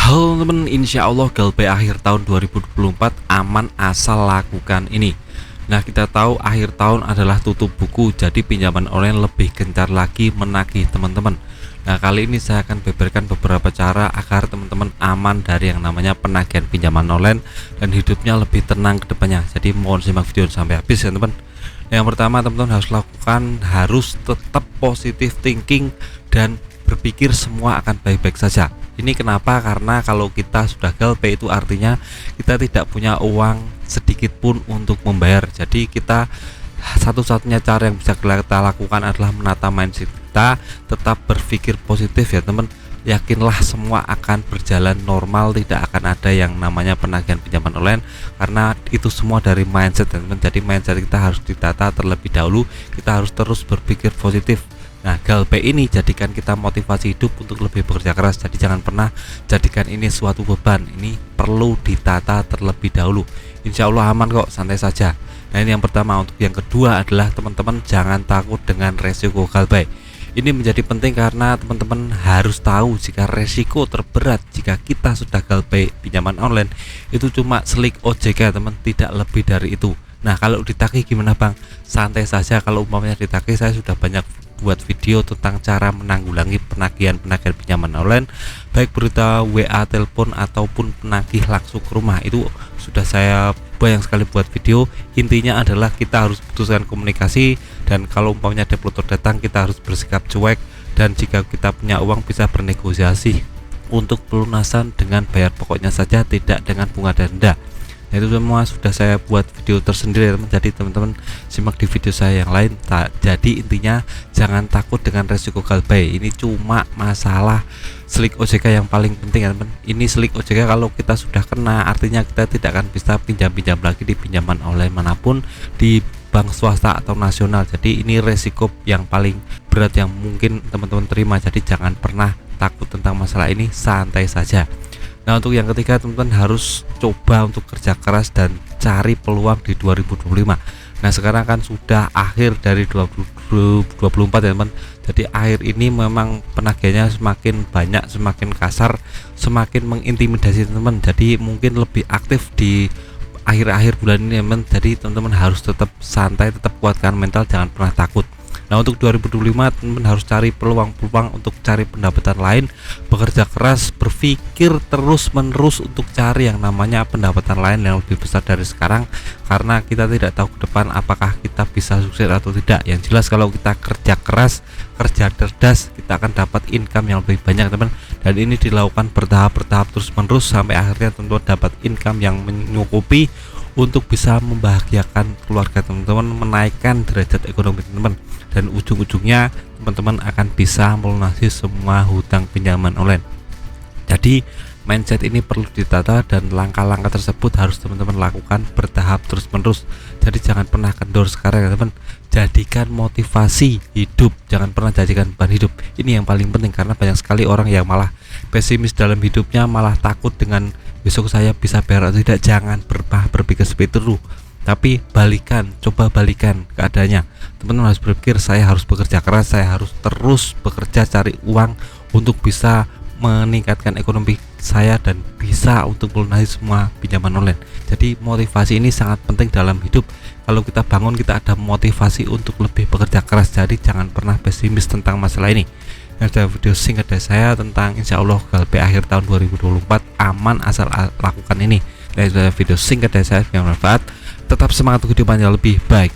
Halo teman, insya Allah GLP akhir tahun 2024 aman asal lakukan ini. Nah, kita tahu akhir tahun adalah tutup buku, jadi pinjaman online lebih gencar lagi menagih teman-teman. Nah, kali ini saya akan beberkan beberapa cara agar teman-teman aman dari yang namanya penagihan pinjaman online dan hidupnya lebih tenang ke depannya. Jadi mohon simak video sampai habis ya teman. Yang pertama teman-teman harus tetap positive thinking dan berpikir semua akan baik-baik saja. Ini kenapa? Karena kalau kita sudah GLP itu artinya kita tidak punya uang sedikit pun untuk membayar. Jadi kita satu-satunya cara yang bisa kita lakukan adalah menata mindset kita, tetap berpikir positif ya teman. Yakinlah semua akan berjalan normal, tidak akan ada yang namanya penagihan pinjaman online karena itu semua dari mindset teman. Jadi mindset kita harus ditata terlebih dahulu, kita harus terus berpikir positif. Nah, GLP ini jadikan kita motivasi hidup untuk lebih bekerja keras. Jadi jangan pernah jadikan ini suatu beban. Ini perlu ditata terlebih dahulu. Insya Allah aman kok, santai saja. Nah, ini yang pertama. Untuk yang kedua adalah teman-teman jangan takut dengan resiko GLP. Ini menjadi penting karena teman-teman harus tahu jika resiko terberat jika kita sudah GLP pinjaman online itu cuma slik OJK teman, tidak lebih dari itu. Nah, kalau ditagih gimana Bang? Santai saja. Kalau umpamanya ditagih, saya sudah banyak buat video tentang cara menanggulangi penagihan pinjaman online, baik berita WA, telepon ataupun penagih langsung ke rumah. Itu sudah saya banyak sekali buat video. Intinya adalah kita harus putuskan komunikasi, dan kalau umpamanya developer datang kita harus bersikap cuek, dan jika kita punya uang bisa bernegosiasi untuk pelunasan dengan bayar pokoknya saja, tidak dengan bunga denda. Nah, itu semua sudah saya buat video tersendiri ya teman. Jadi teman-teman simak di video saya yang lain. Jadi intinya jangan takut dengan resiko GLP. Ini cuma masalah slik OJK yang paling penting ya teman. Ini slik OJK kalau kita sudah kena artinya kita tidak akan bisa pinjam lagi di pinjaman online manapun, di bank swasta atau nasional. Jadi ini resiko yang paling berat yang mungkin teman-teman terima. Jadi jangan pernah takut tentang masalah ini, santai saja. Nah, untuk yang ketiga teman-teman harus coba untuk kerja keras dan cari peluang di 2025. Nah, sekarang kan sudah akhir dari 2024 ya teman. Jadi akhir ini memang penagihannya semakin banyak, semakin kasar, semakin mengintimidasi teman-teman. Jadi mungkin lebih aktif di akhir-akhir bulan ini teman. Jadi teman-teman harus tetap santai, tetap kuatkan mental, jangan pernah takut. Nah, untuk 2025 teman-teman harus cari peluang-peluang untuk cari pendapatan lain, bekerja keras, berpikir terus-menerus untuk cari yang namanya pendapatan lain yang lebih besar dari sekarang, karena kita tidak tahu ke depan apakah kita bisa sukses atau tidak. Yang jelas kalau kita kerja keras, kerja cerdas, kita akan dapat income yang lebih banyak teman, dan ini dilakukan bertahap terus-menerus sampai akhirnya teman-teman dapat income yang mencukupi untuk bisa membahagiakan keluarga teman-teman, menaikkan derajat ekonomi teman-teman, dan ujung-ujungnya teman-teman akan bisa melunasi semua hutang pinjaman online. Jadi mindset ini perlu ditata dan langkah-langkah tersebut harus teman-teman lakukan bertahap terus-menerus. Jadi jangan pernah kendor sekarang ya teman. Jadikan motivasi hidup, jangan pernah jadikan beban hidup. Ini yang paling penting karena banyak sekali orang yang malah pesimis dalam hidupnya, malah takut dengan besok saya bisa bayar atau tidak. Jangan berpikir seperti itu, tapi coba balikan keadaannya. Teman-teman harus berpikir saya harus bekerja keras, saya harus terus bekerja cari uang untuk bisa meningkatkan ekonomi saya dan bisa untuk melunasi semua pinjaman online. Jadi motivasi ini sangat penting dalam hidup. Kalau kita bangun, kita ada motivasi untuk lebih bekerja keras. Jadi jangan pernah pesimis tentang masalah ini. Ada video singkat dari saya tentang insya Allah GLP akhir tahun 2024 aman asal lakukan ini. Dan ada video singkat dari saya yang bermanfaat. Tetap semangat untuk kehidupan yang lebih baik.